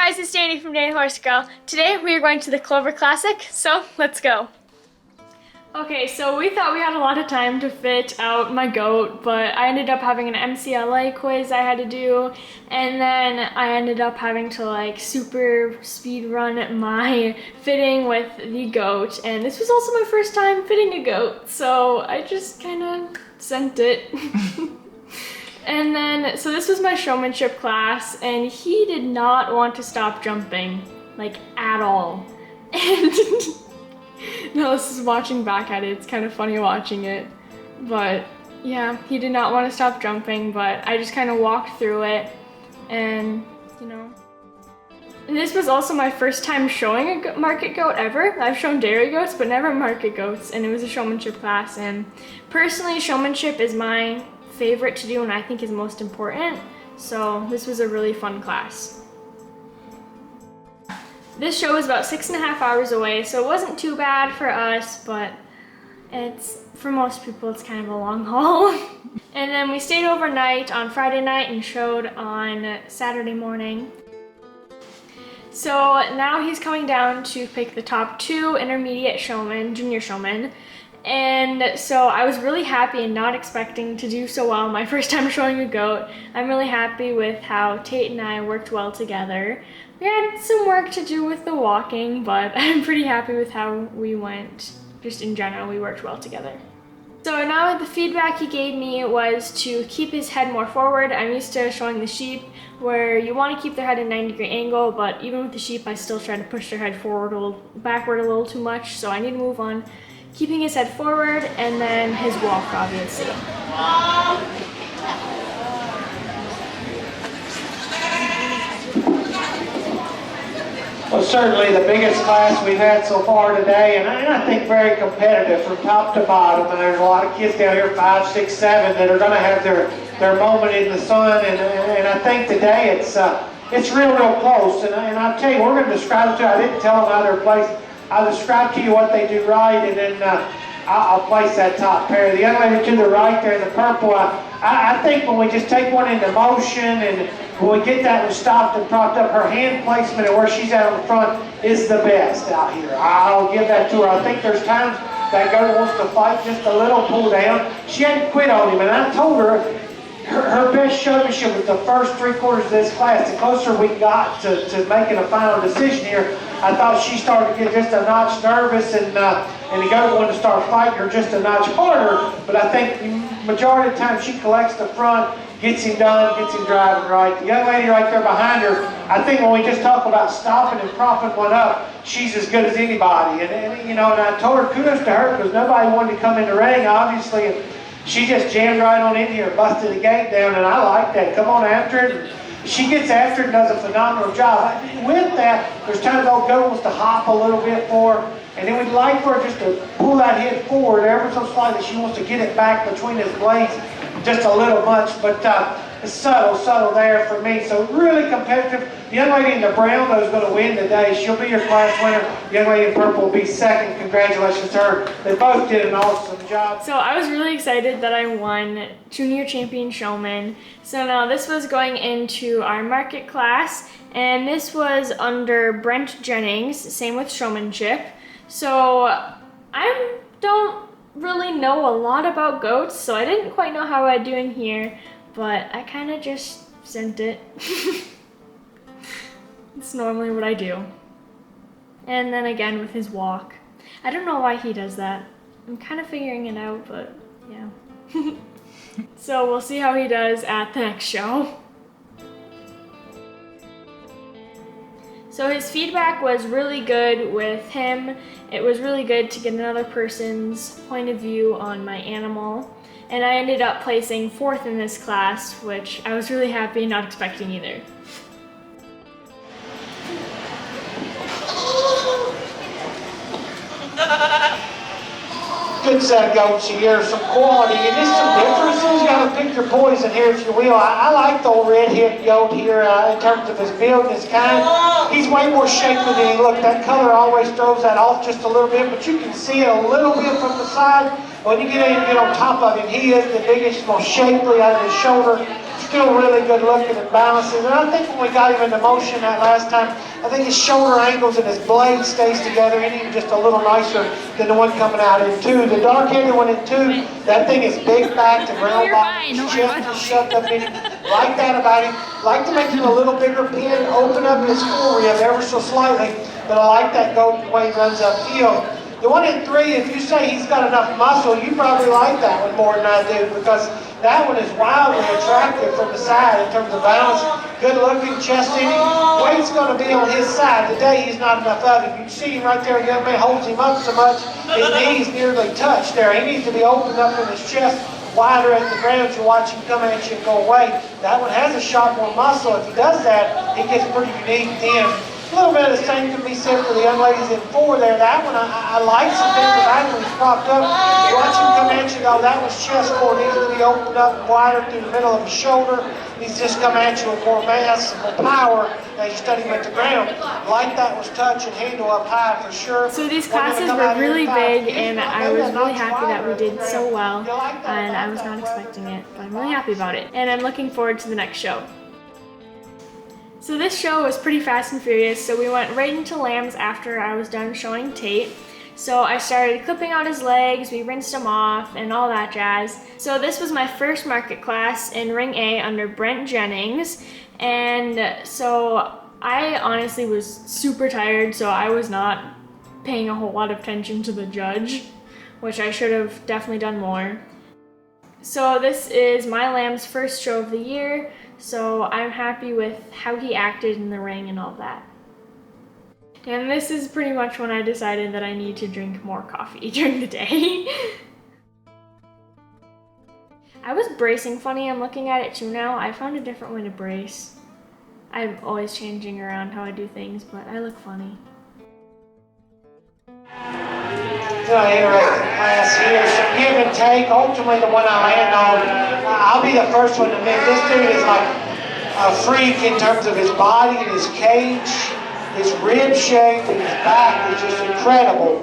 guys, it's Danny from Danny Horse Girl. Today we are going to the Clover Classic, so let's go. Okay, so we thought we had a lot of time to fit out my goat, but I ended up having an MCLA quiz I had to do, and then I ended up having to like super speed run my fitting with the goat, and this was also my first time fitting a goat, so I just kind of sent it. And then, so this was my showmanship class, and he did not want to stop jumping, like, at all. And now this is watching back at it, it's kind of funny watching it. But yeah, he did not want to stop jumping, but I just kind of walked through it, and you know. And this was also my first time showing a market goat ever. I've shown dairy goats, but never market goats, and it was a showmanship class. And personally, showmanship is my favorite to do and I think is most important, so this was a really fun class. This show was about 6.5 hours away, so it wasn't too bad for us, but for most people it's kind of a long haul. And then we stayed overnight on Friday night and showed on Saturday morning. So now he's coming down to pick the top 2 intermediate showmen, junior showmen. And so I was really happy and not expecting to do so well my first time showing a goat. I'm really happy with how Tate and I worked well together. We had some work to do with the walking, but I'm pretty happy with how we went. Just in general, we worked well together. So now the feedback he gave me was to keep his head more forward. I'm used to showing the sheep where you want to keep their head at a 90-degree angle, but even with the sheep, I still try to push their head forward backward a little too much, so I need to move on. Keeping his head forward, and then his walk, obviously. Well, certainly the biggest class we've had so far today, and I think very competitive from top to bottom. And there's a lot of kids down here, 5, 6, 7, that are going to have their moment in the sun. And I think today it's real close. And I'll tell you, we're going to describe it to you. I didn't tell them how they're placed. I'll describe to you what they do right, and then I'll place that top pair. The young lady to the right there in the purple, I think when we just take one into motion and when we get that one stopped and propped up, her hand placement and where she's at on the front is the best out here. I'll give that to her. I think there's times that girl wants to fight just a little pull down. She hadn't quit on him, and I told her her best showmanship was the first 3 quarters of this class. The closer we got to making a final decision here, I thought she started to get just a notch nervous, and the goat wanted to start fighting her just a notch harder. But I think the majority of the time she collects the front, gets him done, gets him driving right. The young lady right there behind her, I think when we just talk about stopping and propping one up, she's as good as anybody. And you know, and I told her kudos to her because nobody wanted to come in the ring, obviously. And she just jammed right on in here, busted the gate down, and I like that. Come on after it. She gets after it and does a phenomenal job. With that, there's times old goat wants to hop a little bit for her, and then we'd like for her just to pull that head forward ever so slightly. She wants to get it back between his blades just a little much, but it's subtle there for me. So really competitive. The young lady in the brown, though, is going to win today. She'll be your class winner. The young lady in purple will be second. Congratulations to her. They both did an awesome job. So I was really excited that I won Junior Champion Showman. So now this was going into our market class, and this was under Brent Jennings, same with showmanship. So I don't really know a lot about goats, so I didn't quite know how I'd do in here, but I kind of just sent it. It's normally what I do. And then again with his walk. I don't know why he does that. I'm kind of figuring it out, but yeah. So we'll see how he does at the next show. So his feedback was really good with him. It was really good to get another person's point of view on my animal. And I ended up placing 4th in this class, which I was really happy and not expecting either. Good set of goats here, some quality, and just some differences. You got to pick your poison here if you will. I like the old red-hipped goat here in terms of his build and his kind. He's way more shapely than he looked. That color always throws that off just a little bit, but you can see it a little bit from the side. When you get on top of him, he is the biggest, most shapely out of his shoulder. Still really good looking and balances. And I think when we got him into motion that last time, I think his shoulder angles and his blade stays together and even just a little nicer than the one coming out in 2. The dark-headed one in 2, that thing is big backed and round backed. His chest is shoved up in him. Like that about him. Like to make him a little bigger pin, open up his fore rib ever so slightly. But I like that goat the way he runs uphill. The one in 3, if you say he's got enough muscle, you probably like that one more than I do, because that one is wildly attractive from the side in terms of balance. Good looking, chest in him. Weight's going to be on his side. Today he's not enough of him. You can see him right there, young man holds him up so much, his knees nearly touch there. He needs to be opened up in his chest, wider at the ground. You watch him come at you and go away. That one has a shot more muscle. If he does that, he gets pretty unique then. A little bit of the same can be said for the young ladies in 4 there. That one, I like some things about him when he's propped up. You watch him come at you, go, that was chest more, needs to be opened up wider through the middle of his shoulder. He's just coming at you with more mass and more power as you study him at the ground. Like that was touch and handle up high for sure. So these classes were really big, and I was really happy that we did so well, and I was not expecting it, but I'm really happy about it. And I'm looking forward to the next show. So this show was pretty fast and furious, so we went right into lambs after I was done showing Tate. So I started clipping out his legs, we rinsed him off, and all that jazz. So this was my first market class in Ring A under Brent Jennings, and so I honestly was super tired, so I was not paying a whole lot of attention to the judge, which I should have definitely done more. So this is my lamb's first show of the year, so I'm happy with how he acted in the ring and all that. And this is pretty much when I decided that I need to drink more coffee during the day. I was bracing funny, I'm looking at it too now. I found a different way to brace. I'm always changing around how I do things, but I look funny. Interesting class here. Some give and take. Ultimately, the one I land on, I'll be the first one to admit this dude is like a freak in terms of his body and his cage, his rib shape, and his back is just incredible.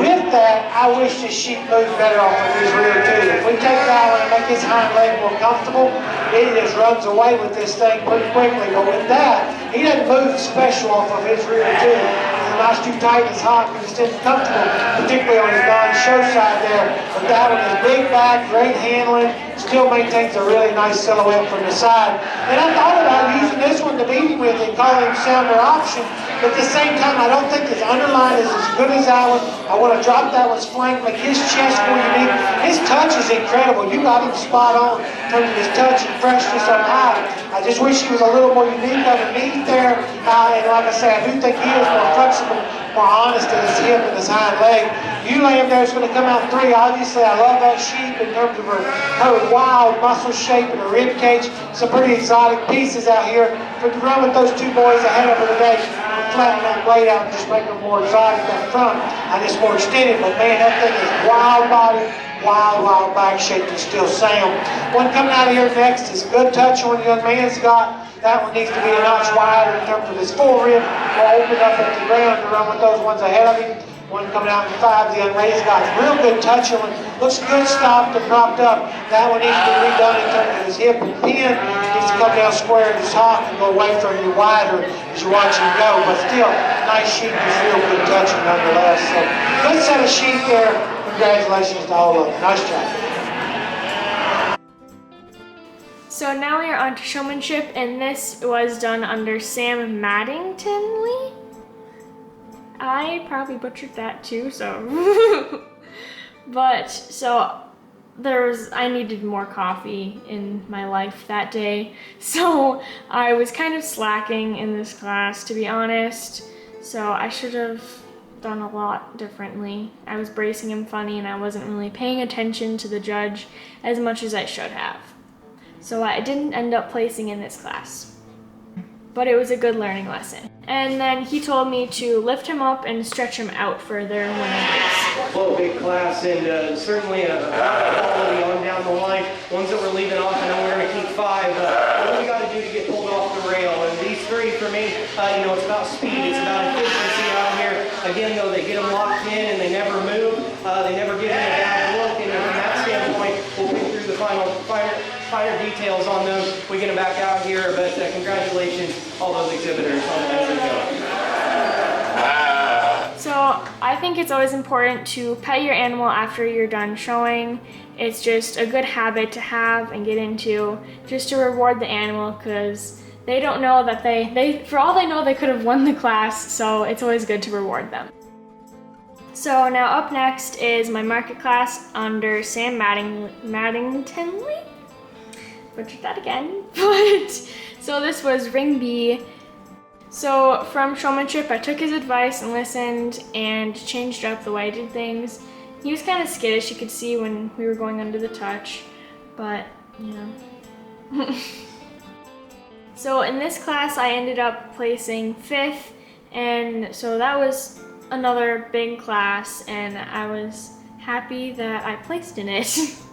With that, I wish this sheep moved better off of his rear too. If we take that one and make his hind leg more comfortable, it just runs away with this thing pretty quickly. But with that, he doesn't move special off of his rear too. Nice too tight, it's hot, but it's still comfortable, particularly on his non-show side there. But that one is big back, great handling, still maintains a really nice silhouette from the side. And I thought about using this one to beat him with and call him sounder option, but at the same time, I don't think his underline is as good as that one. I want to drop that one's flank, make his chest more unique. His touch is incredible. You got him spot on in terms of his touch and freshness up high. I just wish he was a little more unique underneath there. And like I say, I do think he is more flexible, more honest in his hip and his hind leg. You lamb there is going to come out 3. Obviously, I love that sheep in terms of her wild muscle shape and her rib cage. Some pretty exotic pieces out here. For to run with those 2 boys ahead of her today, flatten that blade out and just make them more exotic up front. And it's more extended, but man, that thing is wild body, wild back shape and still sound. One coming out of here next is good touch on the young man's got. That one needs to be a notch wider in terms of his fore rib. We'll open up at the ground to run with those ones ahead of him. One coming out in 5, the young lady's got real good touch on it. Looks good stopped and propped up. That one needs to be redone in terms of his hip and pin. Needs to come down square in his hock and go away from you wider as you watch him go. But still, nice sheep with real good touching nonetheless. So, good set of sheep there. Congratulations to all of them. Nice job. So now we are on to showmanship, and this was done under Sam Maddington. I probably butchered that too, so. But, so I needed more coffee in my life that day. So I was kind of slacking in this class, to be honest. So I should have done a lot differently. I was bracing him funny and I wasn't really paying attention to the judge as much as I should have. So I didn't end up placing in this class. But it was a good learning lesson. And then he told me to lift him up and stretch him out further when I race. Well, big class, and certainly a lot of quality on down the line. Ones that we're leaving off, I know we're going to keep 5. What do we got to do to get pulled off the rail? And these 3 for me, it's about speed, it's about efficiency out here. Again, though, they get them locked in and they never move. They never give them a bad look. And finer details on them, we get them back out here. But congratulations, all those exhibitors on the go. So I think it's always important to pet your animal after you're done showing. It's just a good habit to have and get into, just to reward the animal, because they don't know that they for all they know, they could have won the class, so it's always good to reward them. So now up next is my market class under Sam Maddingtonley. Butchered that again. But so this was Ring B. So from showmanship, I took his advice and listened and changed up the way I did things. He was kind of skittish, you could see when we were going under the touch, but you know. So in this class, I ended up placing 5th, and so that was another big class, and I was happy that I placed in it. Just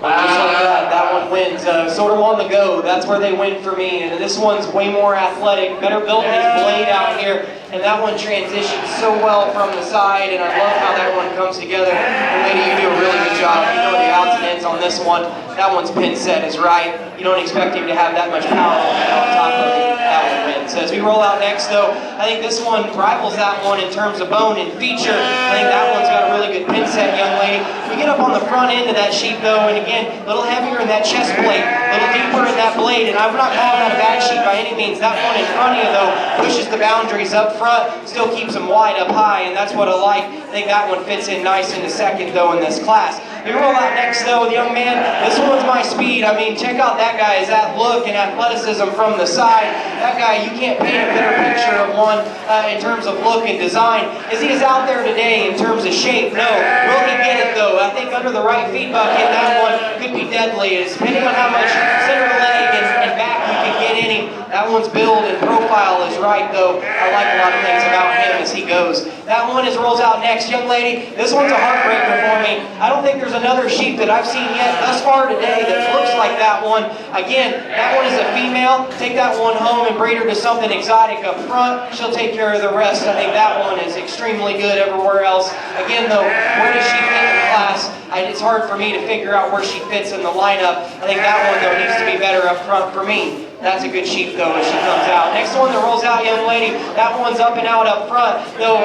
like that one wins. Sort of on the go, that's where they win for me. And this one's way more athletic, better built his blade out here. And that one transitions so well from the side, and I love how that one comes together. And lady, you do a really good job. You know the outs and ends on this one. That one's pin set is right. You don't expect him to have that much power on top of it. That one wins. As we roll out next, though, I think this one rivals that one in terms of bone and feature. I think that one's got a really good pin set, young lady. We get up on the front end of that sheep, though, and again, a little heavier in that chest plate, a little deeper in that blade, and I'm not calling that a bad sheep by any means. That one in front of you, though, pushes the boundaries up front, still keeps them wide up high, and that's what I like. I think that one fits in nice in the second, though, in this class. We roll out next, though, the young man. This one's my speed. I mean, check out that guy. That look and athleticism from the side. That guy, you can't paint a better picture of one in terms of look and design. Is he as out there today in terms of shape? No. Will he get it, though? I think under the right feed bucket, that one could be deadly. It's depending on how much center leg and back you can get in him. That one's build and profile is right, though. I like a lot of things about him as he goes. That one rolls out next. Young lady, this one's a heartbreaker for me. I don't think there's another sheep that I've seen yet thus far today that looks like that one. Again, that one is a female. Take that one home and breed her to something exotic up front. She'll take care of the rest. I think that one is extremely good everywhere else. Again, though, where does she fit in the class? It's hard for me to figure out where she fits in the lineup. I think that one, though, needs to be better up front for me. That's a good sheep, though, as she comes out. Next one that rolls out, young lady, that one's up and out up front. Though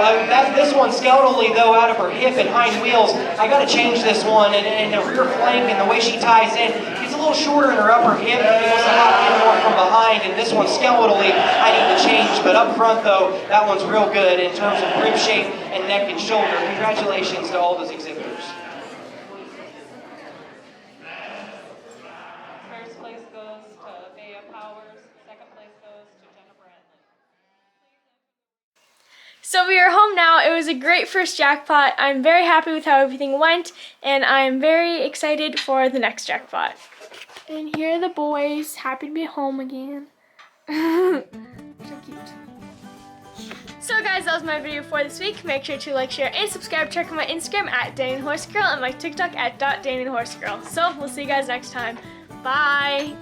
this one skeletally, though, out of her hip and hind wheels. I got to change this one, and the rear flank and the way she ties in. She's a little shorter in her upper hip. It was a lot more from behind, and this one skeletally, I need to change. But up front, though, that one's real good in terms of rib shape and neck and shoulder. Congratulations to all those exhibitors. First place goes to Bea Powers. Second place goes to Jenna Bradley. So we are home now. It was a great first jackpot. I'm very happy with how everything went, and I'm very excited for the next jackpot. And here are the boys, happy to be home again. So cute. So guys, that was my video for this week. Make sure to like, share, and subscribe. Check out my Instagram at DanianHorseGirl and my TikTok at .DanianHorseGirl. So we'll see you guys next time. Bye!